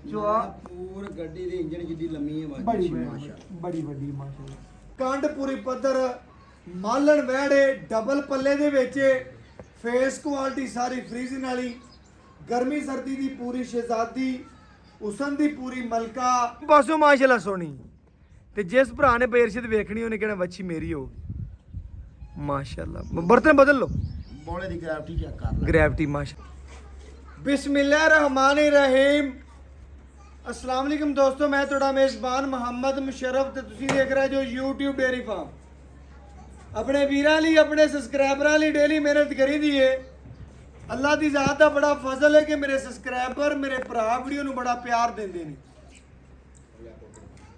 ਚੁਆ ਪੂਰ ਗੱਡੀ ਦੇ ਇੰਜਣ ਜਿੱਡੀ ਲੰਮੀ ਹੈ ਬੜੀ ਬੜੀ ਵੱਡੀ ਮਾਸ਼ਾਅੱਲਾ। ਕੰਡ ਪੂਰੀ ਪੱਧਰ ਮਾਲਣ ਵਹਿੜੇ ਡਬਲ ਪੱਲੇ ਦੇ ਵਿੱਚ ਫੇਸ ਕੁਆਲਿਟੀ ਸਾਰੀ ਫਰੀਜ਼ਨ ਵਾਲੀ ਗਰਮੀ ਸਰਦੀ ਦੀ ਪੂਰੀ ਸ਼ਹਿਜ਼ਾਦੀ ਹੁਸਨ ਦੀ ਪੂਰੀ ਮਲਕਾ ਪਾਸੋਂ ਮਾਸ਼ਾਅੱਲਾ ਸੋਹਣੀ। ਤੇ ਜਿਸ ਭਰਾ ਨੇ ਬੇਰਸ਼ਦ ਵੇਖਣੀ ਉਹਨੇ ਕਹਿਣਾ ਵੱਛੀ ਮੇਰੀ ਹੋ ਮਾਸ਼ਾਅੱਲਾ। ਬਰਤਨ ਬਦਲ ਲਓ ਬੋਲੇ ਦੀ ਗ੍ਰੈਵਿਟੀ ਚੈੱਕ ਕਰ ਲੈ। ਗ੍ਰੈਵਿਟੀ ਮਾਸ਼ਾ ਬਿਸਮਿल्लाहिर्रहमानिर्रहीम। अस्सलाम वालेकुम दोस्तों, मैं ਤੁਹਾਡਾ ਮੇਜ਼ਬਾਨ ਮੁਹੰਮਦ ਮੁਸ਼ਰਫ ਤੇ ਤੁਸੀਂ ਦੇਖ ਰਹੇ ਜੋ YouTube ਡੇਅਰੀ ਫਾਰਮ। ਆਪਣੇ ਵੀਰਾਂ ਲਈ ਆਪਣੇ ਸਬਸਕ੍ਰਾਈਬਰਾਂ ਲਈ ਡੇਲੀ ਮਿਹਨਤ ਕਰੀਦੀ ਏ। ਅੱਲਾ ਦੀ ਜ਼ਾਤ ਦਾ ਬੜਾ ਫਜ਼ਲ ਹੈ ਕਿ ਮੇਰੇ ਸਬਸਕ੍ਰਾਈਬਰ ਮੇਰੇ ਭਰਾ ਵੀਡੀਓ ਨੂੰ ਬੜਾ ਪਿਆਰ ਦਿੰਦੇ ਨੇ।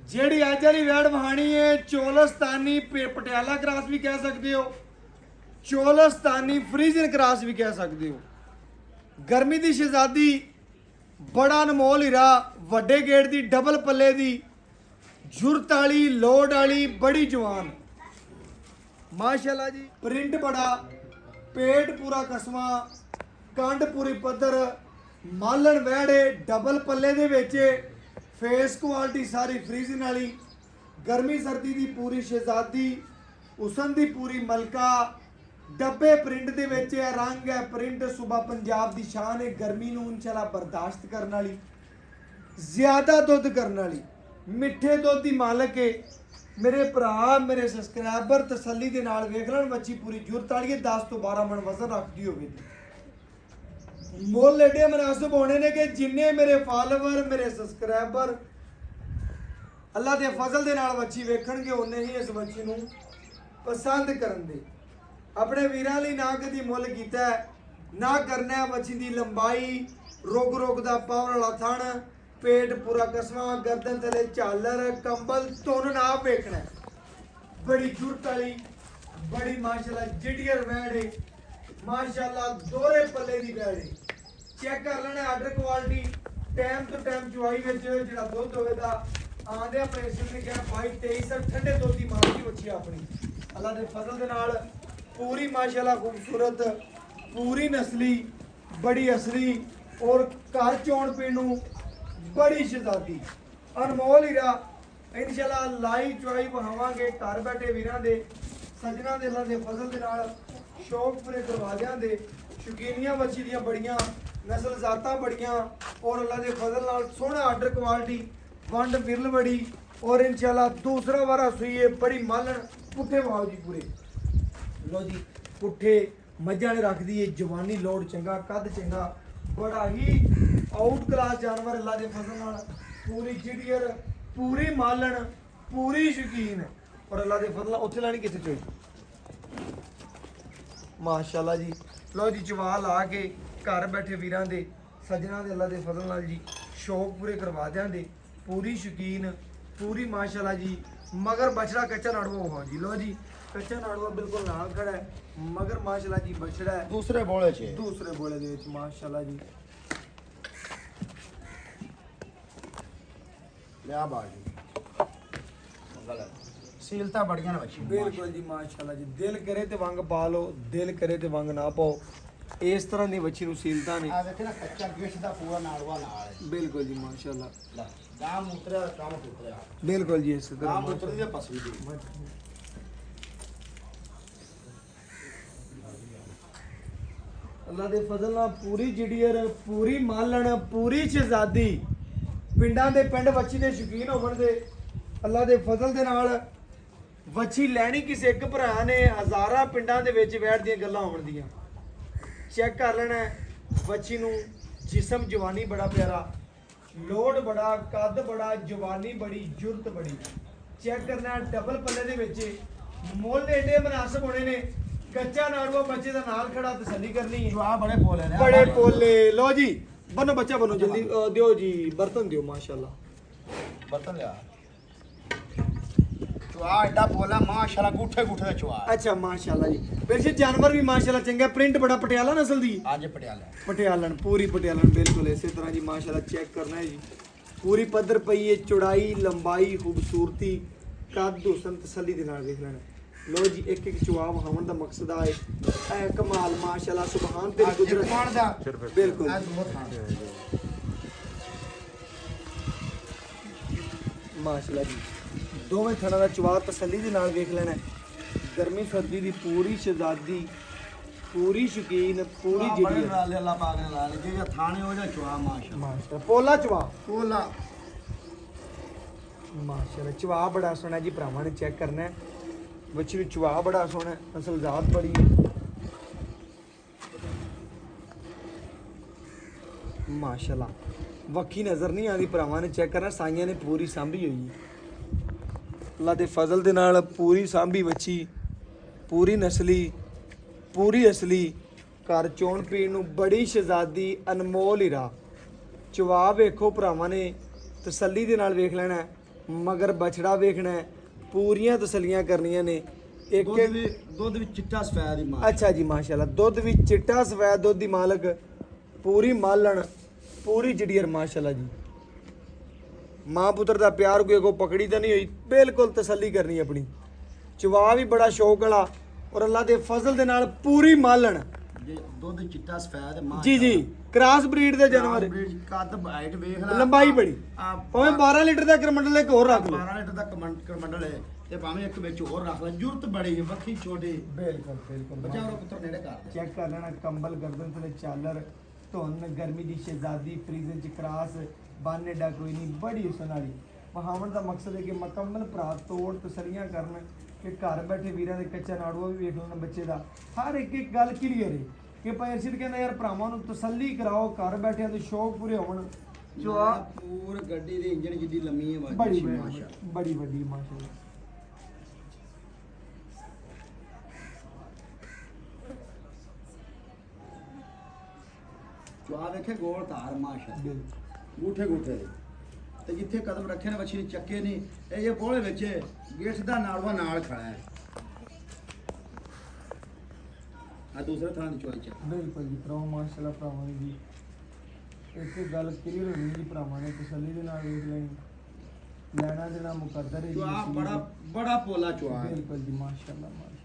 ਜਿਹੜੀ ਅੱਜ ਵਾਲੀ ਵੈੜ ਵਹਾਣੀ ਹੈ ਚੋਲਸਤਾਨੀ ਪਟਿਆਲਾ ਕ੍ਰਾਸ ਵੀ ਕਹਿ ਸਕਦੇ ਹੋ, ਚੋਲਸਤਾਨੀ ਫਰੀਜ਼ਨ ਕ੍ਰਾਸ ਵੀ ਕਹਿ ਸਕਦੇ ਹੋ। ਗਰਮੀ ਦੀ ਸ਼ਹਿਜ਼ਾਦੀ ਬੜਾ ਅਨਮੋਲ ਹੀਰਾ ਵੱਡੇ ਗੇਟ ਦੀ ਡਬਲ ਪੱਲੇ ਦੀ ਜੁਰਤ ਵਾਲੀ ਲੋਡ ਵਾਲੀ ਬੜੀ ਜਵਾਨ ਮਾਸ਼ਾਅੱਲਾ ਜੀ। ਪ੍ਰਿੰਟ ਬੜਾ, ਪੇਟ ਪੂਰਾ ਕਸਮਾ, ਕੰਡ ਪੂਰੀ ਪੱਧਰ ਮਾਲਣ ਵਹਿੜੇ ਡਬਲ ਪੱਲੇ ਦੇ ਵਿੱਚ ਫੇਸ ਕੁਆਲਿਟੀ ਸਾਰੀ ਫਰੀਜ਼ਨ ਵਾਲੀ ਗਰਮੀ ਸਰਦੀ ਦੀ ਪੂਰੀ ਸ਼ਹਿਜ਼ਾਦੀ ਹੁਸਨ ਦੀ ਪੂਰੀ ਮਲਕਾ ਡੱਬੇ ਪ੍ਰਿੰਟ ਦੇ ਵਿੱਚ ਹੈ। ਰੰਗ ਹੈ ਪ੍ਰਿੰਟ ਸੂਬਾ ਪੰਜਾਬ ਦੀ ਸ਼ਾਨ ਹੈ। ਗਰਮੀ ਨੂੰ ਇਨਸ਼ਾਅੱਲਾ ਬਰਦਾਸ਼ਤ ਕਰਨ ਵਾਲੀ, ਜ਼ਿਆਦਾ ਦੁੱਧ ਕਰਨ ਵਾਲੀ, ਮਿੱਠੇ ਦੁੱਧ ਦੀ ਮਾਲਕ ਹੈ। ਮੇਰੇ ਭਰਾ ਮੇਰੇ ਸਬਸਕ੍ਰਾਈਬਰ ਤਸੱਲੀ ਦੇ ਨਾਲ ਵੇਖ ਲੈਣ ਬੱਚੀ ਪੂਰੀ ਜੁਰਤ ਵਾਲੀ 10 ਤੋਂ 12 ਮਣ ਵਜ਼ਨ ਰੱਖਦੀ ਹੋਵੇ। ਮੁੱਲ ਏਡੇ ਮਨਾਸਬ ਹੋਣੇ ਨੇ ਕਿ ਜਿੰਨੇ ਮੇਰੇ ਫਾਲੋਵਰ ਮੇਰੇ ਸਬਸਕ੍ਰਾਈਬਰ ਅੱਲਾ ਦੇ ਫਜ਼ਲ ਦੇ ਨਾਲ ਬੱਚੀ ਵੇਖਣਗੇ ਉਹਨੇ ਹੀ ਇਸ ਬੱਚੀ ਨੂੰ ਪਸੰਦ ਕਰਨ ਦੇ। ਆਪਣੇ ਵੀਰਾਂ ਲਈ ਨਾ ਕਦੀ ਮੁੱਲ ਕੀਤਾ ਨਾ ਕਰਨਾ ਹੈ। ਬੱਚੀ ਦੀ ਲੰਬਾਈ ਰੋਗ ਦਾ ਪਾਵਰ ਵਾਲਾ ਥਣ, ਪੇਟ ਪੂਰਾ ਕਸਵਾ, ਗਰਦਨ ਥਲੇ ਝਾਲਰ, ਕੰਬਲ ਤੁਨ ਨਾ ਵੇਖਣਾ। ਬੜੀ ਜੁਰਤ ਵਾਲੀ ਬੜੀ ਮਾਸ਼ਾਅੱਲਾ ਜਿਟੀਅਰ ਵੈੜ ਮਾਸ਼ਾਅੱਲਾ ਦੋਰੇ ਪੱਲੇ ਦੀ ਵੈੜ। ਚੈੱਕ ਕਰ ਲੈਣਾ ਆਰਡਰ ਕੁਆਲਿਟੀ ਟਾਈਮ ਤੋਂ ਟਾਈਮ ਚੁਆਈ ਵਿੱਚ ਜਿਹੜਾ ਦੁੱਧ ਹੋਵੇਗਾ ਆਂਦੇ ਆਪਣੇ ਇਸ ਨੇ ਕਿਹਾ 22-23 ਠੰਡੇ ਦੁੱਧ ਦੀ ਮਾਲਕੀ ਬੱਚੀ ਆਪਣੀ ਅੱਲਾ ਦੇ ਫਜ਼ਲ ਦੇ ਨਾਲ ਪੂਰੀ ਮਾਸ਼ਾਅੱਲਾ ਖੂਬਸੂਰਤ ਪੂਰੀ ਨਸਲੀ ਬੜੀ ਅਸਲੀ ਔਰ ਘਰ ਚੋਣ ਪੀਣ ਨੂੰ ਬੜੀ ਸ਼ਹਿਜ਼ਾਦੀ ਅਨਮੋਲ ਹੀਰਾ ਇਨਸ਼ਾਅੱਲਾ ਲਾਈਵ ਚੁਆਈ ਵਹਾਵਾਂਗੇ ਘਰ ਬੈਠੇ ਵੀਰਾਂ ਦੇ ਸੱਜਣਾ ਦੇ ਅੱਲਾ ਦੇ ਫਜ਼ਲ ਦੇ ਨਾਲ ਸ਼ੌਕ ਪੂਰੇ ਦਰਵਾਜ਼ਿਆਂ ਦੇ ਸ਼ੌਕੀਨੀਆਂ ਬੱਚੀ ਦੀਆਂ ਬੜੀਆਂ ਨਸਲ ਜ਼ਾਤਾਂ ਬੜੀਆਂ ਔਰ ਅੱਲਾ ਦੇ ਫਜ਼ਲ ਨਾਲ ਸੋਹਣਾ ਆਰਡਰ ਕੁਆਲਿਟੀ ਵੰਡ ਵਿਰਲ ਬੜੀ ਔਰ ਇਨਸ਼ਾਅੱਲਾ ਦੂਸਰਾ ਵਾਰਾ ਸੂਈਏ ਬੜੀ ਮਾਲਣ ਪੁੱਠੇ ਵਾਲ ਜੀ ਪੂਰੇ ਲੋ ਜੀ ਪੁੱਠੇ ਮੱਝਾਂ ਨੇ ਰੱਖਦੀ ਏ ਜਵਾਨੀ ਲੋਡ ਚੰਗਾ ਕੱਦ ਚੰਗਾ ਬੜਾ ਹੀ ਆਊਟ ਕਲਾਸ ਜਾਨਵਰ ਅੱਲਾ ਦੇ ਫਜ਼ਲ ਨਾਲ ਪੂਰੀ ਜਿਡੀਅਰ ਪੂਰੀ ਮਾਲਣ ਪੂਰੀ ਸ਼ੌਕੀਨ ਔਰ ਅੱਲਾ ਦੇ ਫਜ਼ਲ ਨਾਲ ਉੱਥੇ ਲੈਣੀ ਕਿੱਥੇ ਚੋਈ ਮਾਸ਼ਾਅੱਲਾ ਜੀ। ਲੋ ਜੀ ਚਵਾ ਲਾ ਕੇ ਘਰ ਬੈਠੇ ਵੀਰਾਂ ਦੇ ਸੱਜਣਾ ਦੇ ਅੱਲਾ ਦੇ ਫਜ਼ਲ ਨਾਲ ਜੀ ਸ਼ੌਕ ਪੂਰੇ ਕਰਵਾ ਦਿਆਂਗੇ। ਪੂਰੀ ਸ਼ੌਕੀਨ ਪੂਰੀ ਮਾਸ਼ਾਅੱਲਾ ਜੀ। ਮਗਰ ਬਛੜਾ ਕੱਚਾ ਨਾੜੂਆ ਹੋ ਜੀ। ਲੋ ਜੀ ਕੱਚਾ ਨਾੜੂਆ ਬਿਲਕੁਲ ਨਾਲ ਖੜਾ ਹੈ ਮਗਰ ਮਾਸ਼ਾਅੱਲਾ ਜੀ ਬਛੜਾ ਹੈ ਦੂਸਰੇ ਬੋਲੇ 'ਚ ਦੂਸਰੇ ਬੋਲੇ ਦੇ ਵਿੱਚ ਮਾਸ਼ਾਅੱਲਾ ਜੀ। ਲਿਆ ਬਾਜੀ ਗਲਤ ਸੀਲਤਾ ਬੜੀਆਂ ਨੇ ਬੱਚੀ ਬਿਲਕੁਲ ਜੀ ਮਾਸ਼ਾਅੱਲਾ ਜੀ। ਦਿਲ ਕਰੇ ਤੇ ਵੰਗ ਪਾ ਲਓ, ਦਿਲ ਕਰੇ ਤੇ ਵੰਗ ਨਾ ਪਾਓ। ਇਸ ਤਰ੍ਹਾਂ ਦੀ ਬੱਚੀ ਨੂੰ ਸੀਲਤਾ ਨੇ। ਆ ਦੇਖੇ ਨਾ ਕੱਚਾ ਗਿੱਠ ਦਾ ਪੂਰਾ ਨਾੜਵਾ ਨਾਲ ਹੈ। ਬਿਲਕੁਲ ਜੀ ਮਾਸ਼ਾਅੱਲਾ। ਲੈ ਗਾਂ ਮੁੱਤਰਿਆ ਕੰਮ ਮੁੱਤਰਿਆ ਬਿਲਕੁਲ ਜੀ ਇਸੇ ਤਰ੍ਹਾਂ ਗਾਂ ਮੁੱਤਰੀ ਦੇ ਪਸਵੀ ਦੀ ਅੱਲਾ ਦੇ ਫਜ਼ਲ ਨਾਲ ਪੂਰੀ ਜਿਡੀਅਰ ਪੂਰੀ ਮਾਲਣ ਪੂਰੀ ਸ਼ਹਿਜ਼ਾਦੀ ਪਿੰਡਾਂ ਦੇ ਪਿੰਡ ਵੱਛੀ ਦੇ ਸ਼ੌਕੀਨ ਹੋਣ ਦੇ ਅੱਲਾ ਦੇ ਫਜ਼ਲ ਦੇ ਨਾਲ ਵੱਛੀ ਲੈਣੀ ਕਿਸੇ ਇੱਕ ਭਰਾ ਨੇ ਹਜ਼ਾਰਾਂ ਪਿੰਡਾਂ ਦੇ ਵਿੱਚ ਬੈਠ ਦੀਆਂ ਗੱਲਾਂ ਹੋਣ ਦੀਆਂ। ਚੈੱਕ ਕਰ ਲੈਣਾ ਵੱਛੀ ਨੂੰ ਜਿਸਮ ਜਵਾਨੀ ਬੜਾ ਪਿਆਰਾ ਲੋਡ ਬੜਾ ਕੱਦ ਬੜਾ ਜਵਾਨੀ ਬੜੀ ਜੁਰਤ ਬੜੀ। ਚੈੱਕ ਕਰਨਾ ਡਬਲ ਪੱਲੇ ਦੇ ਵਿੱਚ ਮੁੱਲ ਏਡੇ ਮਨਾਸਬ ਹੋਣੇ ਨੇ। ਕੱਚਾ ਨਾੜੂਆ ਬੱਚੇ ਦਾ ਨਾਲ ਖੜਾ ਤਸੱਲੀ ਕਰਨੀ ਹੈ। ਆ ਬੜੇ ਪੋਲੇ ਨੇ ਬੜੇ ਪੋਲੇ। ਲੋ ਜੀ ਬਨੋ ਬੱਚਾ ਬਨੋ ਜਲਦੀ ਦਿਓ ਜੀ ਬਰਤਨ ਦਿਓ ਮਾਸ਼ਾਅੱਲਾ। ਬਰਤਨ ਲਿਆ ਚੁਆ ਐਡਾ ਪੋਲਾ ਮਾਸ਼ਾਅੱਲਾ ਗੁੱਠੇ ਗੁੱਠੇ ਦਾ ਚੁਆ ਅੱਛਾ ਮਾਸ਼ਾਅੱਲਾ ਜੀ। ਵੈਸੇ ਜਾਨਵਰ ਵੀ ਮਾਸ਼ਾਅੱਲਾ ਚੰਗਾ ਪ੍ਰਿੰਟ ਬੜਾ ਪਟਿਆਲਾ ਨਸਲ ਦੀ ਅੱਜ ਪਟਿਆਲਾ ਪਟਿਆਲਣ ਪੂਰੀ ਪਟਿਆਲਣ ਬਿਲਕੁਲ ਇਸੇ ਤਰ੍ਹਾਂ ਜੀ ਮਾਸ਼ਾਅੱਲਾ। ਚੈੱਕ ਕਰਨਾ ਹੈ ਜੀ ਪੂਰੀ ਪੱਧਰ ਪਈ ਹੈ ਚੌੜਾਈ ਲੰਬਾਈ ਖੂਬਸੂਰਤੀ ਕੱਦ ਹੁਸਨ ਤਸੱਲੀ ਦੇ ਨਾਲ ਵੇਖ ਲੈਣਾ। ਲੋ ਜੀ ਇੱਕ ਇੱਕ ਚੁਆਵ ਹਮਨ ਦਾ ਮਕਸਦ ਆ ਹੈ ਕਮਾਲ ਮਾਸ਼ਾਅੱਲਾ ਸੁਭਾਨ ਤੇਰੀ ਕੁਦਰਤ ਕਮਾਲ ਦਾ ਬਿਲਕੁਲ। ਮਾਸ਼ਾਅੱਲਾ ਜੀ ਦੋਵੇਂ ਥਣਾਂ ਦਾ ਚਵਾ ਤਸੱਲੀ ਦੇ ਨਾਲ ਵੇਖ ਲੈਣਾ ਗਰਮੀ ਸਰਦੀ ਦੀ ਪੂਰੀ ਸ਼ਹਿਜ਼ਾਦੀ ਪੂਰੀ ਸ਼ੌਕੀਨ ਪੂਰੀ ਬੜੇ ਜਿਹੜੀ ਨਾਲੇ ਅੱਲਾਹ ਪਾਕ ਨੇ ਲਾ ਲਈ ਜੇ ਥਾਣੇ ਹੋ ਜਾ ਚਵਾ ਮਾਸ਼ਾ ਮਾਸ਼ਾਅੱਲਾ ਪੋਲਾ ਚਵਾ ਕੋਲਾ ਮਾਸ਼ਾਅੱਲਾ ਚਵਾ ਬੜਾ ਸੋਹਣਾ ਜੀ ਭਰਾਵਾਂ ਨੇ ਚੈੱਕ ਕਰਨਾ ਹੈ ਬੱਚੀ ਨੂੰ ਚਵਾ ਬੜਾ ਸੋਹਣਾ ਹੈ, ਅਸਲ ਜ਼ਾਤ ਬੜੀ ਹੈ ਮਾਸ਼ਾਅੱਲਾ ਵੱਖੀ ਨਜ਼ਰ ਨਹੀਂ ਆਉਂਦੀ ਭਰਾਵਾਂ ਨੇ ਚੈੱਕ ਕਰਨਾ ਸਾਈਆਂ ਨੇ ਪੂਰੀ ਸਾਂਭੀ ਹੋਈ ਹੈ ਅੱਲਾ ਦੇ ਫਜ਼ਲ ਦੇ ਨਾਲ ਪੂਰੀ ਸਾਂਭੀ ਬੱਚੀ ਪੂਰੀ ਨਸਲੀ ਪੂਰੀ ਅਸਲੀ ਘਰ ਚੋਣ ਪੀਣ ਨੂੰ ਬੜੀ ਸ਼ਹਿਜ਼ਾਦੀ ਅਨਮੋਲ ਹੀਰਾ ਚਵਾ ਵੇਖੋ ਭਰਾਵਾਂ ਨੇ ਤਸੱਲੀ ਦੇ ਨਾਲ ਵੇਖ ਲੈਣਾ ਹੈ, ਮਗਰ ਬਛੜਾ ਵੇਖਣਾ ਹੈ, ਪੂਰੀਆਂ ਤਸੱਲੀਆਂ ਕਰਨੀਆਂ ਨੇ ਇੱਕ ਦੁੱਧ ਵੀ ਚਿੱਟਾ ਸਫੈਦ ਦੀ ਮਾਂ ਅੱਛਾ ਜੀ ਮਾਸ਼ਾਅੱਲਾ ਦੁੱਧ ਵੀ ਚਿੱਟਾ ਸਫੈਦ ਦੁੱਧ ਦੀ ਮਾਲਕ ਪੂਰੀ ਮਾਲਣ ਪੂਰੀ ਜੜੀਰ ਮਾਸ਼ਾਅੱਲਾ ਜੀ ਮਾਂ ਪੁੱਤਰ ਦਾ ਪਿਆਰ ਕੋਈ ਕੋ ਪਕੜੀ ਤਾਂ ਨਹੀਂ ਹੋਈ ਬਿਲਕੁਲ ਤਸੱਲੀ ਕਰਨੀ ਆਪਣੀ ਚਵਾ ਵੀ ਬੜਾ ਸ਼ੌਕ ਵਾਲਾ ਔਰ ਅੱਲਾ ਦੇ ਫਜ਼ਲ ਦੇ ਨਾਲ ਪੂਰੀ ਮਾਲਣ ਜੇ ਦੁੱਧ ਚਿੱਟਾ ਸਫੈਦ ਮਾਂ ਜੀ ਜੀ ਕ੍ਰਾਸ ਬਰੀਡ ਦੇ ਜਾਨਵਰ ਕੱਦ ਹਾਈਟ ਵੇਖ ਲੈ ਲੰਬਾਈ ਬੜੀ ਆ ਭਾਵੇਂ 12 ਲੀਟਰ ਦਾ ਕਰਮੰਡਲ ਇੱਕ ਹੋਰ ਰੱਖ ਲਓ 12 ਲੀਟਰ ਦਾ ਕਮੰਡਲ ਹੈ ਤੇ ਭਾਵੇਂ ਇੱਕ ਵਿੱਚ ਹੋਰ ਰੱਖ ਲੈ ਜ਼ਰੂਰਤ ਬੜੀ ਹੈ ਵੱਖੀ ਛੋਟੀ ਬਿਲਕੁਲ ਬਿਲਕੁਲ ਬੱਚਾ ਉਹ ਪੁੱਤਰ ਨੇੜੇ ਕਰ ਦੇ ਚੈੱਕ ਕਰ ਲੈਣਾ ਕੰਬਲ ਗਰਦਨ ਥਲੇ ਚਾਲਰ ਧੁੰਨ ਗਰਮੀ ਦੀ ਸ਼ਹਿਜ਼ਾਦੀ ਫਰੀਜ਼ਨ ਚ ਕਰਾਸ ਬਾਨੇਡਾ ਕੋਈ ਨਹੀਂ ਬੜੀ ਹੁਸਨ ਵਾਲੀ ਵਹਾਵਣ ਦਾ ਮਕਸਦ ਹੈ ਕਿ ਮੁਕੰਮਲ ਭਰਾ ਤੋੜ ਤਸਲੀਆਂ ਕਰਨ ਕਿ ਘਰ ਬੈਠੇ ਵੀਰਾਂ ਦੇ ਕੱਚਾ ਨਾੜੂਆ ਵੀ ਵੇਖ ਲੈਣਾ ਬੱਚੇ ਦਾ ਹਰ ਇੱਕ ਇੱਕ ਗੱਲ ਕਲੀਅਰ ਹੈ ਕਿ ਭਾਈ ਅਰਸ਼ਦ ਕਹਿੰਦਾ ਯਾਰ ਭਰਾਵਾਂ ਨੂੰ ਤਸੱਲੀ ਕਰਾਓ ਘਰ ਬੈਠਿਆਂ ਦੇ ਸ਼ੌਕ ਪੂਰੇ ਹੋਣ ਜੋ ਆ ਪੂਰ ਗੱਡੀ ਦੇ ਇੰਜਣ ਜਿੱਡੀ ਲੰਮੀ ਹੈ ਬੜੀ ਮਾਸ਼ਾ ਬੜੀ ਵੱਡੀ ਮਾਸ਼ਾਅੱਲਾ ਚੁਆ ਵੇਖੇ ਗੋਲ ਧਾਰ ਮਾਸ਼ਾ ਬਿਲਕੁਲ ਗੂਠੇ ਗੂਠੇ ਦੇ ਤੇ ਜਿੱਥੇ ਕਦਮ ਰੱਖੇ ਨੇ ਬੱਚੀ ਨੇ ਚੱਕੇ ਨਹੀਂ ਇਹ ਬੋਲੇ ਵਿੱਚ ਗੇਠ ਦਾ ਨਾਲਵਾ ਨਾਲ ਖੜਾ ਹੈ ਆ ਦੂਸਰਾ ਥਾਂ ਦੀ ਚੁਆਈ ਚ ਬਿਲਕੁਲ ਜੀ ਭਰਾਵਾਂ ਮਾਸ਼ਾਅੱਲਾ ਭਰਾਵਾਂ ਨੇ ਜੀ ਇੱਕ ਗੱਲ ਕਲੀਅਰ ਹੋਣੀ ਜੀ ਭਰਾਵਾਂ ਨੇ ਤਸੱਲੀ ਦੇ ਨਾਲ ਵੇਖ ਲੈਣੀ ਲੈਣਾ ਦੇਣਾ ਮੁਕੱਦਰ ਹੈ ਜੀ ਚੁਆ ਇਸ ਚੀਜ਼ ਬੜਾ ਦੀ। ਬੜਾ ਪੋਲਾ ਚੁਆ ਹੈ ਬਿਲਕੁਲ ਜੀ ਮਾਸ਼ਾਅੱਲਾ ਮਾਸ਼ਾਅੱਲਾ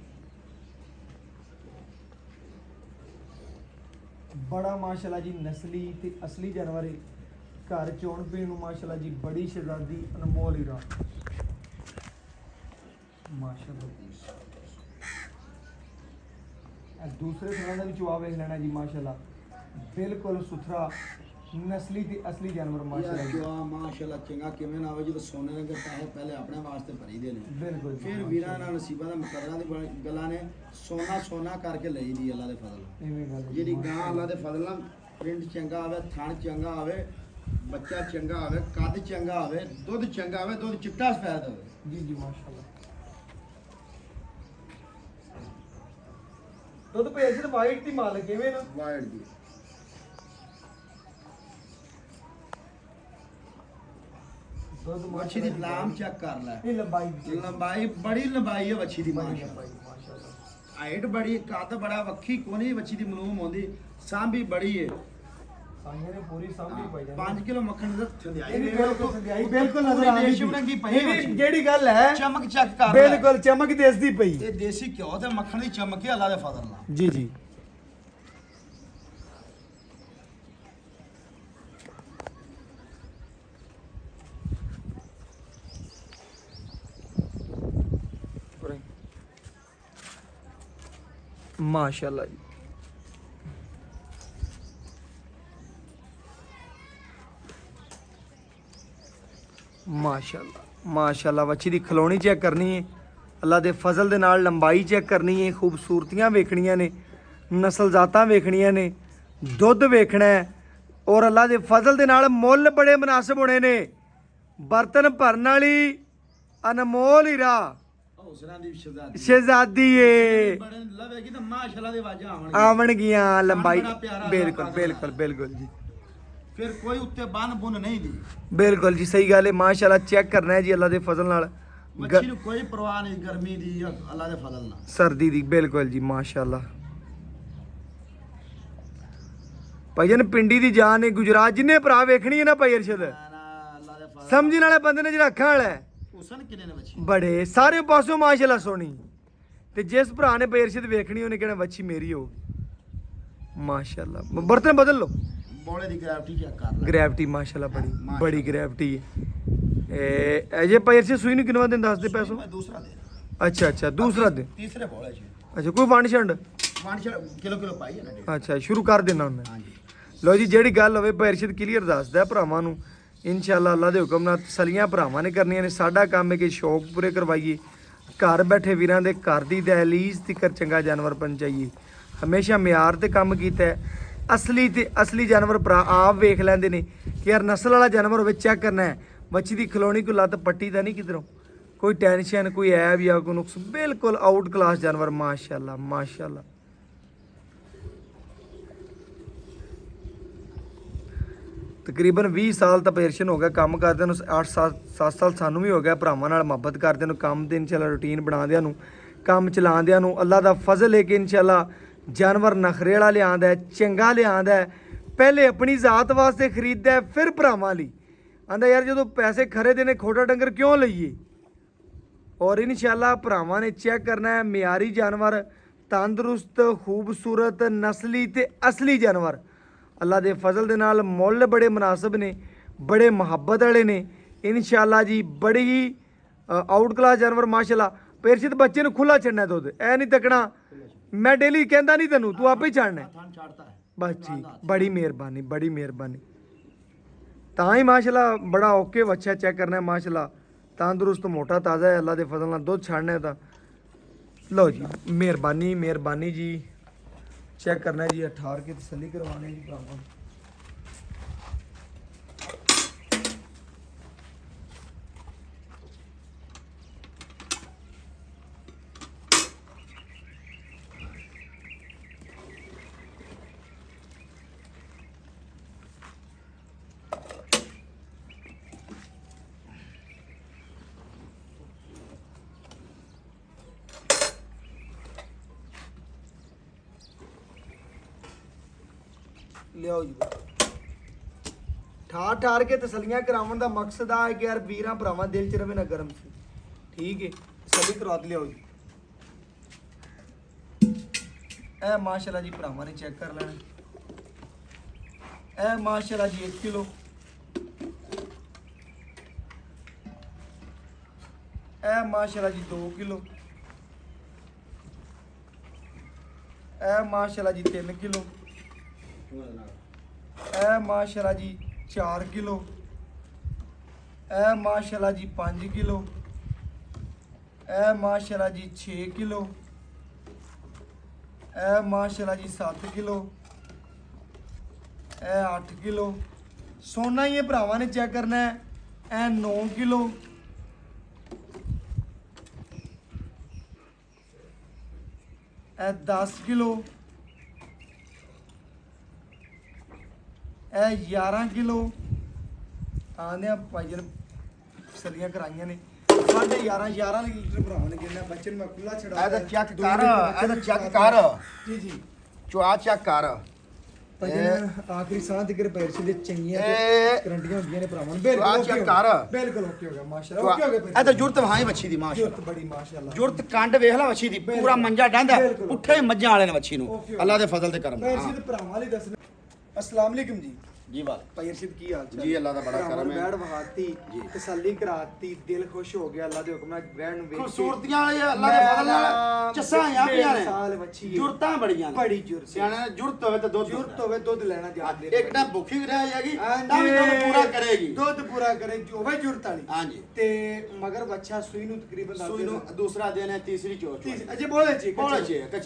ਬੜਾ ਮਾਸ਼ਾਅੱਲਾ ਜੀ ਨਸਲੀ ਤੇ ਅਸਲੀ ਜਾਨਵਰ ਹੈ ਘਰ ਚੋਣ ਪੀਣ ਨੂੰ ਮਾਸ਼ਾਅੱਲਾ ਜੀ ਬੜੀ ਸ਼ਹਿਜ਼ਾਦੀ ਅਨਮੋਲ ਹੀਰਾ ਮਾਸ਼ਾਅੱਲਾ ਇਹ ਦੂਸਰੇ ਤਰ੍ਹਾਂ ਦਾ ਵੀ ਚੁਆ ਵੇਖ ਲੈਣਾ ਜੀ ਮਾਸ਼ਾਅੱਲਾ ਬਿਲਕੁਲ ਸੁਥਰਾ ਨਸਲੀ ਤੇ ਅਸਲੀ ਜਾਨਵਰ ਮਾਸ਼ਾਅੱਲਾ ਜੀ ਚੁਆ ਮਾਸ਼ਾਅੱਲਾ ਚੰਗਾ ਕਿਵੇਂ ਨਾ ਹੋਵੇ ਜਦੋਂ ਸੋਨੇ ਦੇ ਪੈਸੇ ਪਹਿਲੇ ਆਪਣੇ ਵਾਸਤੇ ਭਰੀਦੇ ਨੇ ਬਿਲਕੁਲ ਜੀ, ਫਿਰ ਵੀਰਾਂ ਨਾਲ ਨਸੀਬਾਂ ਦਾ ਮੁਕੱਦਰਾਂ ਦੀ ਗੱਲਾਂ ਨੇ ਸੋਨਾ ਕਰਕੇ ਲਈ ਦੀ ਅੱਲਾ ਦੇ ਫਜ਼ਲ ਇਵੇਂ ਗੱਲ ਹੈ ਜੀ, ਜਿਹੜੀ ਗਾਂ ਮਾਸ਼ਾਅੱਲਾ। ਅੱਲਾ ਦੇ ਫਜ਼ਲ ਨਾਲ ਪ੍ਰਿੰਟ ਚੰਗਾ ਆਵੇ ਥਣ ਚੰਗਾ ਆਵੇ ਬੱਚਾ ਚੰਗਾ ਆਵੇ ਕੱਦ ਚੰਗਾ ਆਵੇ ਦੁੱਧ ਚੰਗਾ ਆਵੇ ਦੁੱਧ ਚਿੱਟਾ ਸਫੈਦ ਹੋਵੇ ਜੀ ਜੀ ਮਾਸ਼ਾਅੱਲਾ ਦੁੱਧ ਪਈ ਸਿਰ ਵਾਈਟ ਦੀ ਮਾਲਕ ਕਿਵੇਂ ਨਾ ਵਾਈਟ ਦੀ ਦੁੱਧ ਵੱਛੀ ਦੀ ਲਾਮ ਚੈੱਕ ਕਰ ਲੈ ਇਹ ਲੰਬਾਈ ਲੰਬਾਈ ਬੜੀ ਲੰਬਾਈ ਹੈ ਵੱਛੀ ਦੀ ਬੜੀ ਮਾਸ਼ਾਅੱਲਾ ਲੰਬਾਈ ਮਾਸ਼ਾਅੱਲਾ ਹਾਈਟ ਬੜੀ ਕੱਦ ਬੜਾ ਵੱਖੀ ਕੋਨੀ ਵੱਛੀ ਦੀ ਮਲੂਮ ਹੁੰਦੀ ਸਾਂਭੀ ਬੜੀ ਹੈ ਸਾਈਆਂ ਨੇ ਪੂਰੀ ਸਾਂਭੀ ਪਈ ਜਾਂਦੀ 5 ਕਿਲੋ ਮੱਖਣ ਦਾ ਥੰਦਿਆਈ ਇਹ ਬਿਲਕੁਲ ਸੰਧਿਆਈ ਬਿਲਕੁਲ ਨਜ਼ਰ ਆਉਂਦੀ ਰੇਸ਼ਮ ਰੰਗੀ ਪਈ ਹੈ ਇਹ ਜਿਹੜੀ ਗੱਲ ਹੈ ਚਮਕ ਚੈੱਕ ਕਰ ਲੈ ਬਿਲਕੁਲ ਚਮਕ ਦਿਸਦੀ ਪਈ ਇਹ ਦੇਸੀ ਘਿਓ ਤੇ ਮੱਖਣ ਦੀ ਚਮਕ ਹੈ ਅੱਲਾ ਦੇ ਫਜ਼ਲ ਨਾਲ ਜੀ ਜੀ ਮਾਸ਼ਾਅੱਲਾ ਜੀ ਮਾਸ਼ਾਅੱਲਾ ਮਾਸ਼ਾਅੱਲਾ ਵੱਛੀ ਦੀ ਖਲੋਣੀ ਚੈੱਕ ਕਰਨੀ ਹੈ ਅੱਲਾ ਦੇ ਫਜ਼ਲ ਦੇ ਨਾਲ ਲੰਬਾਈ ਚੈੱਕ ਕਰਨੀ ਹੈ ਖੂਬਸੂਰਤੀਆਂ ਵੇਖਣੀਆਂ ਨੇ ਨਸਲ ਜ਼ਾਤਾਂ ਵੇਖਣੀਆਂ ਨੇ ਦੁੱਧ ਵੇਖਣਾ ਹੈ ਔਰ ਅੱਲਾ ਦੇ ਫਜ਼ਲ ਦੇ ਨਾਲ ਮੁੱਲ ਬੜੇ ਮੁਨਾਸਬ ਹੋਣੇ ਨੇ ਬਰਤਨ ਭਰਨ ਵਾਲੀ ਅਨਮੋਲ ਹੀਰਾ ਹੌਸਲਾਂ ਦੀ ਸ਼ਹਿਜ਼ਾਦੀ ਸ਼ਹਿਜ਼ਾਦੀ ਏ ਬੜੇ ਲਵੇਗੀ ਤਾਂ ਮਾਸ਼ਾਅੱਲਾ ਦੇ ਆਵਾਜ਼ਾਂ ਆਵਣਗੀਆਂ ਲੰਬਾਈ ਬੜਾ ਪਿਆਰਾ ਬਿਲਕੁਲ ਅੱਲਾ ਬਿਲਕੁਲ ਬਿਲਕੁਲ ਜੀ ਫਿਰ ਕੋਈ ਉੱਤੇ ਬੰਨ ਬੁੰਨ ਨਹੀਂ ਦੀ ਬਿਲਕੁਲ ਜੀ ਸਹੀ ਗੱਲ ਹੈ ਮਾਸ਼ਾਅੱਲਾ ਚੈੱਕ ਕਰਨਾ ਹੈ ਜੀ ਅੱਲਾ ਦੇ ਫਜ਼ਲ ਨਾਲ ਮੱਛੀ ਨੂੰ ਕੋਈ ਪਰਵਾਹ ਨਹੀਂ ਗਰਮੀ ਦੀ ਅੱਲਾ ਦੇ ਫਜ਼ਲ ਨਾਲ ਸਰਦੀ ਦੀ ਬਿਲਕੁਲ ਜੀ ਮਾਸ਼ਾਅੱਲਾ ਭਾਈਜਨ ਪਿੰਡੀ ਦੀ ਜਾਨ ਹੈ ਗੁਜਰਾਤ ਜਿੰਨੇ ਭਰਾ ਵੇਖਣੀ ਹੈ ਨਾ ਭਾਈ ਅਰਸ਼ਦ ਅੱਲਾ ਦੇ ਫਜ਼ਲ ਸਮਝਣ ਵਾਲੇ ਬੰਦੇ ਨੇ ਜਿਹੜਾ ਅੱਖਾਂ ਵਾਲਾ ਹੈ ਹੁਸਨ ਕਿਨੇ ਨੇ ਬੱਚੀ ਬੜੇ ਸਾਰੇ ਪਾਸੋਂ ਮਾਸ਼ਾਅੱਲਾ ਸੋਹਣੀ ਤੇ ਜਿਸ ਭਰਾ ਨੇ ਭਾਈ ਅਰਸ਼ਦ ਵੇਖਣੀ ਉਹਨੇ ਕਹਿਣਾ ਵੱਛੀ ਮੇਰੀ ਹੋ ਮਾਸ਼ਾਅੱਲਾ ਬਰਤਨ ਬਦਲ ਲਓ ਬੋਲੇ ਦੀ ਗ੍ਰੈਵਿਟੀ ਚੈੱਕ ਕਰ ਲੈ ਗ੍ਰੈਵਿਟੀ ਮਾਸ਼ਾਅੱਲਾ ਬੜੀ ਬੜੀ ਗ੍ਰੈਵਿਟੀ ਹੈ ਇਹ ਅਜੇ ਭਾਈ ਅਸੀਂ ਸੂਈ ਨੂੰ ਕਿੰਨਾ ਦਿਨ ਦੱਸ ਦੇ ਪੈਸੋ ਮੈਂ ਦੂਸਰਾ ਦੇ ਅੱਛਾ ਦੂਸਰਾ ਦਿਨ ਤੀਸਰੇ ਬੋਲੇ ਜੀ ਅੱਛਾ ਕੋਈ ਵੰਡ ਛੰਡ ਕਿਲੋ ਪਾਈ ਹੈ ਨਾ ਅੱਛਾ ਸ਼ੁਰੂ ਕਰ ਦੇਣਾ ਉਹਨੇ ਹਾਂਜੀ ਲੋ ਜੀ ਜਿਹੜੀ ਗੱਲ ਹੋਵੇ ਭਾਈ ਅਰਸ਼ਦ ਕਲੀਅਰ ਦੱਸਦਾ ਭਰਾਵਾਂ ਨੂੰ ਇਨਸ਼ਾਅੱਲਾ ਅੱਲਾ ਦੇ ਹੁਕਮ ਨਾਲ ਤਸੱਲੀਆਂ ਭਰਾਵਾਂ ਨੇ ਕਰਨੀਆਂ ਨੇ ਸਾਡਾ ਕੰਮ ਹੈ ਕਿ ਸ਼ੌਕ ਪੂਰੇ ਕਰਵਾਈਏ ਘਰ ਬੈਠੇ ਵੀਰਾਂ ਦੇ ਘਰ ਦੀ ਦਹਲੀਜ਼ ਤੀਕਰ ਚੰਗਾ ਜਾਨਵਰ ਪਹੁੰਚਾਈਏ ਹਮੇਸ਼ਾ ਮਿਆਰ ਤੇ ਕੰਮ ਕੀਤਾ ਹੈ ਅਸਲੀ ਜਾਨਵਰ ਭਰਾ ਆਪ ਵੇਖ ਲੈਂਦੇ ਨੇ ਕਿ ਯਾਰ ਨਸਲ ਵਾਲਾ ਜਾਨਵਰ ਹੋਵੇ ਚੈੱਕ ਕਰਨਾ ਹੈ ਬੱਚੀ ਦੀ ਖਲੋਣੀ ਕੋਈ ਲੱਤ ਪੱਟੀ ਤਾਂ ਨਹੀਂ ਕਿਧਰੋਂ ਕੋਈ ਟੈਨਸ਼ਨ ਕੋਈ ਐਬ ਜਾਂ ਕੋਈ ਨੁਕਸ ਬਿਲਕੁਲ ਆਊਟ ਕਲਾਸ ਜਾਨਵਰ ਮਾਸ਼ਾਅੱਲਾ ਤਕਰੀਬਨ 20 ਸਾਲ ਤਾਂ ਪੇਰਸ਼ਨ ਹੋ ਗਿਆ ਕੰਮ ਕਰਦੇ ਨੂੰ 7 ਸਾਲ ਸਾਨੂੰ ਵੀ ਹੋ ਗਿਆ ਭਰਾਵਾਂ ਨਾਲ ਮੁਹੱਬਤ ਕਰਦੇ ਨੂੰ ਕੰਮ ਤੇ ਇਨਸ਼ਾਅੱਲਾ ਰੂਟੀਨ ਬਣਾਉਂਦਿਆਂ ਨੂੰ ਕੰਮ ਚਲਾਉਂਦਿਆਂ ਨੂੰ ਅੱਲਾ ਦਾ ਫਜ਼ਲ ਹੈ ਕਿ ਇਨਸ਼ਾਅੱਲਾ ਜਾਨਵਰ ਨਖਰੇ ਵਾਲਾ ਲਿਆਂਦਾ ਚੰਗਾ ਲਿਆਂਦਾ ਪਹਿਲੇ ਆਪਣੀ ਜ਼ਾਤ ਵਾਸਤੇ ਖਰੀਦਦਾ ਫਿਰ ਭਰਾਵਾਂ ਲਈ ਆਂਦਾ ਯਾਰ ਜਦੋਂ ਪੈਸੇ ਖਰੇ ਦੇ ਨੇ ਖੋਟਾ ਡੰਗਰ ਕਿਉਂ ਲਈਏ ਔਰ ਇਨਸ਼ਾਅੱਲਾ ਭਰਾਵਾਂ ਨੇ ਚੈੱਕ ਕਰਨਾ ਹੈ ਮਿਆਰੀ ਜਾਨਵਰ ਤੰਦਰੁਸਤ ਖੂਬਸੂਰਤ ਨਸਲੀ ਤੇ ਅਸਲੀ ਜਾਨਵਰ ਅੱਲਾ ਦੇ ਫਜ਼ਲ ਦੇ ਨਾਲ ਮੁੱਲ ਬੜੇ ਮੁਨਾਸਬ ਨੇ ਬੜੇ ਮੁਹੱਬਤ ਵਾਲੇ ਨੇ ਇਨਸ਼ਾਅੱਲਾ ਜੀ ਬੜੀ ਹੀ ਆਊਟ ਕਲਾਸ ਜਾਨਵਰ ਮਾਸ਼ਾਅੱਲਾ ਪੇਰਸ਼ਿਤ ਬੱਚੇ ਨੂੰ ਖੁੱਲਾ ਛੱਡਣਾ ਦੁੱਧ ਐ ਨਹੀਂ ਤੱਕਣਾ ਮੈਂ ਡੇਲੀ ਕਹਿੰਦਾ ਨਹੀਂ ਤੈਨੂੰ ਤੂੰ ਆਪੇ ਹੀ ਛੱਡਣਾ ਬਸ ਠੀਕ ਬੜੀ ਮਿਹਰਬਾਨੀ ਤਾਂ ਹੀ ਮਾਸ਼ਾਅੱਲਾ ਬੜਾ ਓਕੇ ਬੱਚਾ ਚੈੱਕ ਕਰਨਾ ਹੈ ਮਾਸ਼ਾਅੱਲਾ ਤੰਦਰੁਸਤ ਮੋਟਾ ਤਾਜ਼ਾ ਹੈ ਅੱਲਾ ਦੇ ਫਜ਼ਲ ਨਾਲ ਦੁੱਧ ਛੱਡਣਾ ਹੈ ਤਾਂ ਲਓ ਜੀ ਮਿਹਰਬਾਨੀ ਜੀ चेक करना है जी अठार की तसल्ली करवाने जी भरावां ਲਿਆਓ ਜੀ ਠਾਰ ਕੇ ਤਸੱਲੀਆਂ ਕਰਾਉਣ ਦਾ ਮਕਸਦ ਆ ਹੈ ਕਿ ਯਾਰ ਵੀਰਾਂ ਭਰਾਵਾਂ ਦਿਲ 'ਚ ਰਵੇ ਨਾ ਗਰਮ ਸੀ ਠੀਕ ਹੈ ਤਸੱਲੀ ਕਰਵਾ ਕੇ ਲਿਆਓ ਜੀ ਇਹ ਮਾਸ਼ਾਅੱਲਾ ਜੀ ਭਰਾਵਾਂ ਨੇ ਚੈੱਕ ਕਰ ਲੈਣਾ ਇਹ ਮਾਸ਼ਾਅੱਲਾ ਜੀ 1 ਕਿਲੋ ਇਹ ਮਾਸ਼ਾਅੱਲਾ ਜੀ 2 ਕਿਲੋ ਇਹ ਮਾਸ਼ਾਅੱਲਾ ਜੀ 3 ਕਿਲੋ ਇਹ ਮਾਸ਼ਾਅੱਲਾ ਜੀ 4 ਕਿਲੋ ਇਹ ਮਾਸ਼ਾਅੱਲਾ ਜੀ 5 ਕਿਲੋ ਇਹ ਮਾਸ਼ਾਅੱਲਾ ਜੀ 6 ਕਿਲੋ ਇਹ ਮਾਸ਼ਾਅੱਲਾ ਜੀ 7 ਕਿਲੋ ਇਹ 8 ਕਿਲੋ ਸੋਨਾ ਹੀ ਇਹ ਭਰਾਵਾਂ ਨੇ ਚੈੱਕ ਕਰਨਾ ਹੈ ਇਹ 9 ਕਿਲੋ ਇਹ 10 ਕਿਲੋ ਇਹ 11 ਕਿਲੋ ਆਂਦੇ ਆ ਭਾਈ ਜਨ ਸਲੀਆਂ ਕਰਾਈਆਂ ਨੇ 11.5 ਲੀਟਰ ਭਰਾਵਾਂ ਨੇ ਜਿੰਨਾ ਬੱਚੇ ਨੂੰ ਮੈਂ ਖੁੱਲਾ ਛੜਾ ਇਹਦਾ ਚੈੱਕ ਕਰ ਜੀ ਚੁਆ ਚੈੱਕ ਕਰ ਭਾਈ ਆਖਰੀ ਸਾਹ ਤੱਕ ਪੈਰ ਦੇ ਚੰਗੀਆਂ ਕਰੰਟੀਆਂ ਹੁੰਦੀਆਂ ਨੇ ਭਰਾਵਾਂ ਨੂੰ ਚੁਆ ਚੈੱਕ ਕਰ ਬਿਲਕੁਲ ਓਕੇ ਹੋ ਗਿਆ ਮਾਸ਼ਾਅੱਲਾ ਓਕੇ ਹੋ ਗਿਆ ਇਹ ਤਾਂ ਜੁਰਤ ਵਹਾਈ ਵੱਛੀ ਦੀ ਮਾਸ਼ਾਅੱਲਾ ਜੁਰਤ ਬੜੀ ਮਾਸ਼ਾਅੱਲਾ ਜੁਰਤ ਕੰਡ ਵੇਖ ਲੈ ਵੱਛੀ ਦੀ ਪੂਰਾ ਮੰਜਾ ਡਾਂਦਾ ਉੱਠੇ ਮੱਝਾਂ ਵਾਲੇ ਨੇ ਵੱਛੀ ਨੂੰ ਅੱਲਾ ਦੇ ਫਜ਼ਲ ਤੇ ਕਰਮ ਪੈਰ ਦੇ ਭਰਾਵਾਂ ਲਈ ਦੱਸਣਾ अस्सलाम वालेकुम जी जी बात भाई अरशद की हाल चाल जी अल्लाह दा बड़ा करम है बैठ वहाती तसल्ली कराती दिल खुश हो गया अल्लाह दे हुक्म नाल बैठ नु वेख खूबसूरतियां वाले अल्लाह दे फजल नाल चस्सां आ पिया ने साल बच्ची जुरतां बड़ियां बड़ी जुरत सियाने जुरत होवे ते दुध लेना जान दे एक ना भूखी भी रह जाएगी ता भी दुध पूरा करेगी दुध पूरा करे होवे जुरत वाली हां जी ते मगर बच्चा सुई नु तकरीबन सुई नु दूसरा दिन है तीसरी चौथी अजे बोले छी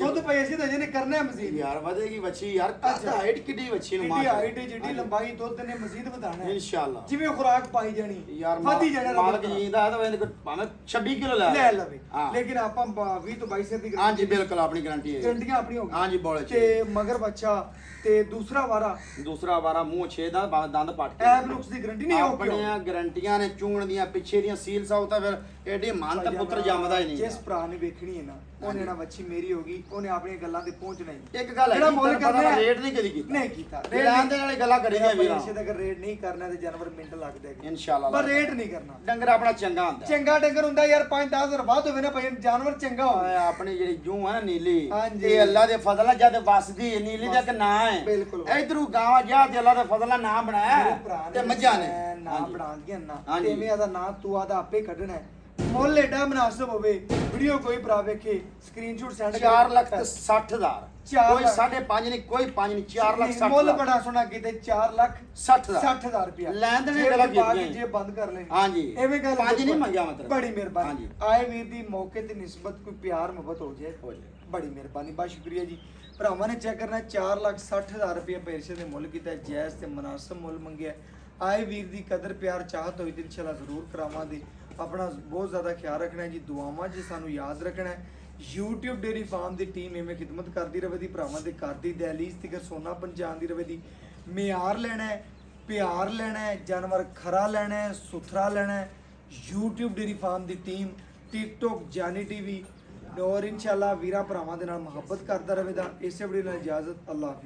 दुध पई असी अजे ने करना है मजीद यार ਵਧੇਗੀ ਵੱਛੀ ਯਾਰ ਕਾਹਦਾ ਹਾਈਟ ਕਿੱਡੀ ਵੱਛੀ ਨੂੰ ਮਾਰ ਹਾਈਟ ਜਿੱਡੀ ਲੰਬਾਈ ਦੁੱਧ ਨੇ ਮਜ਼ੀਦ ਵਧਾਣਾ ਹੈ ਇਨਸ਼ਾਅੱਲਾ ਜਿਵੇਂ ਖੁਰਾਕ ਪਾਈ ਜਾਣੀ ਯਾਰ ਵਧੀ ਜਾਣਾ ਮਾਲਕ ਜੀਂਦਾ ਤਾਂ ਇਹਨੇ ਭਾਵੇਂ 26 ਕਿਲੋ ਲੈ ਲਵੇ ਲੇਕਿਨ ਆਪਾਂ 20 ਤੋਂ 22 ਦੀ ਹਾਂਜੀ ਬਿਲਕੁਲ ਆਪਣੀ ਗਾਰੰਟੀ ਹੈ ਗਾਰੰਟੀਆਂ ਆਪਣੀ ਹੋ ਗਈ ਹਾਂਜੀ ਬੋਲੇ ਤੇ ਮਗਰ ਬੱਚਾ ਤੇ ਦੂਸਰਾ ਵਾਰਾ ਮੂੰਹ 6 ਦਾ ਦੰਦ ਪੱਟ ਕੇ ਐਬ ਨੁਕਸ ਦੀ ਗਾਰੰਟੀ ਨਹੀਂ ਆਪਣੀਆਂ ਗਾਰੰਟੀਆਂ ਨੇ ਚੂਣ ਦੀਆਂ ਪਿੱਛੇ ਦੀਆਂ ਸੀਲ ਸਾਉ ਤਾਂ ਫਿਰ ਐਡੀ ਮਨ ਤਾਂ ਪੁੱਤਰ ਜੰਮਦਾ ਹੀ ਨਹੀਂ ਜਿਸ ਭਰਾ ਨੇ ਵੇਖਣੀ ਹੈ ਨਾ ਉਹਨੇ ਨਾ ਬੱਚੀ ਮੇਰੀ ਹੋਗੀ ਉਹਨੇ ਆਪਣੀਆਂ ਗੱਲਾਂ ਤੇ ਪਹੁੰਚਣਾ ਹੀ ਇੱਕ ਗੱਲ ਹੈ ਜਿਹੜਾ ਮੁੱਲ ਕਰਦਾ ਰੇਟ ਨਹੀਂ ਕਦੀ ਕੀਤਾ ਨਹੀਂ ਕੀਤਾ ਰੇਟ ਦੇ ਵਾਲੀ ਗੱਲਾਂ ਕਰੀਆਂ ਵੀਰਾਂ ਇਸੇ ਤੱਕ ਰੇਟ ਨਹੀਂ ਕਰਨਾ ਤੇ ਜਾਨਵਰ ਮਿੰਟ ਲੱਗਦੇ ਹੈਗੇ ਇਨਸ਼ਾਅੱਲਾ ਪਰ ਰੇਟ ਨਹੀਂ ਕਰਨਾ ਡੰਗਰ ਆਪਣਾ ਚੰਗਾ ਹੁੰਦਾ ਚੰਗਾ ਡੰਗਰ ਹੁੰਦਾ ਯਾਰ 5-10 ਵੱਧ ਹੋਵੇ ਨਾ ਭਾਈ ਜਾਨਵਰ ਚੰਗਾ ਹੋਵੇ ਆਪਣੀ ਜਿਹੜੀ ਜੂੰ ਹੈ ਨਾ ਨੀਲੀ ਇਹ ਅੱਲਾ ਦੇ ਫਜ਼ਲ ਨਾਲ ਜਦ ਵਸਦੀ ਨੀਲੀ ਦਾ ਇੱਕ ਨਾਂ ਹੈ ਬਿਲਕੁਲ ਇਧਰੋਂ ਗਾਵਾਂ ਜਾ ਤੇ ਅੱਲਾ ਦੇ ਫਜ਼ਲ ਨਾਲ ਨਾਂ ਬਣਾਇਆ ਤੇ ਮੱਝਾਂ ਨੇ ਨਾਂ ਹਾਂਜੀ। ਬਣਾ ਦੀਆਂ ਨਾ ਹਾਂਜੀ। ਐਵੇਂ ਆਦਾ ਨਾਂ ਤੂੰ ਆਦਾ ਆਪੇ ਕੱਢਣਾ ਹੈ। ਮੁੱਲ ਏਡਾ ਮੁਨਾਸਬ ਹੋਵੇ ਵੀਡੀਓ ਕੋਈ ਭਰਾ ਵੇਖੇ ਸਕਰੀਨਸ਼ਾਟ ਸੈਂਡ 4,60,000 ਚਾਰ ਕੋਈ ਲੱਖ। 5.5 ਨਹੀਂ ਕੋਈ 5 ਨਹੀਂ 4,60,000 ਮੁੱਲ ਬੜਾ ਸੋਹਣਾ ਕਿਤੇ 60,000 4,60,000 ਰੁਪਇਆ ਲੈਣ ਦੇਣ ਜੇਬ ਗਲਾ ਚ ਪਾ ਕੇ ਕੀਤੀ ਜੇ ਬੰਦ ਕਰ ਲੈਣੀ ਹਾਂਜੀ। ਐਵੇਂ ਗੱਲ ਪੰਜ ਨਹੀਂ ਮੰਗਿਆ ਮਤਲਬ। ਬੜੀ ਮਿਹਰਬਾਨੀ ਹਾਂਜੀ। ਆਏ ਵੀਰ ਦੀ ਮੌਕੇ ਤੇ ਨਿਸਬਤ ਕੋਈ ਪਿਆਰ ਮੁਹੱਬਤ ਹੋ ਜਾਏ ਹੋ ਜਾਏ। ਬੜੀ ਮਿਹਰਬਾਨੀ ਬਹੁਤ ਸ਼ੁਕਰੀਆ ਜੀ ਭਰਾਵਾਂ ਨੇ ਚੈੱਕ ਕਰਨਾ 4,60,000 ਰੁਪਏ ਪੈਸੇ ਦੇ ਮੁੱਲ ਕੀਤਾ ਜਾਇਜ਼ ਤੇ ਮੁਨਾਸਬ ਮੁੱਲ ਮੰਗਿਆ ਆਏ ਵੀਰ ਦੀ ਕਦਰ ਪਿਆਰ ਚਾਹਤ ਹੋਈ ਤੇ ਇਨਸ਼ਾਅੱਲਾ ਜ਼ਰੂਰ ਕਰਾਵਾਂਗੇ ਆਪਣਾ ਬਹੁਤ ਜ਼ਿਆਦਾ ਖਿਆਲ ਰੱਖਣਾ ਹੈ ਜੀ ਦੁਆਵਾਂ 'ਚ ਸਾਨੂੰ ਯਾਦ ਰੱਖਣਾ ਹੈ YouTube ਡੇਰੀ ਫਾਰਮ ਦੀ ਟੀਮ ਐਵੇਂ ਖਿਦਮਤ ਕਰਦੀ ਰਹੇ ਦੀ ਭਰਾਵਾਂ ਦੇ ਘਰ ਦੀ ਦਹਲੀਜ਼ ਤੇ ਸੋਨਾ ਪਹੁੰਚਾਉਂਦੀ ਰਹੇ ਦੀ ਮਿਆਰ ਲੈਣਾ ਹੈ ਪਿਆਰ ਲੈਣਾ ਹੈ ਜਾਨਵਰ ਖਰਾ ਲੈਣਾ ਹੈ ਸੁਥਰਾ ਲੈਣਾ ਹੈ YouTube ਡੇਰੀ ਫਾਰਮ ਦੀ ਟੀਮ TikTok ਜਾਨੀ TV ਔਰ ਇਨਸ਼ਾਅੱਲਾ ਵੀਰਾਂ ਭਰਾਵਾਂ ਦੇ ਨਾਲ ਮੁਹੱਬਤ ਕਰਦਾ ਰਹੇਗਾ ਇਸੇ ਵੀਡੀਓ ਨਾਲ ਇਜਾਜ਼ਤ ਅੱਲਾਹ ਹਾਫਿਜ਼।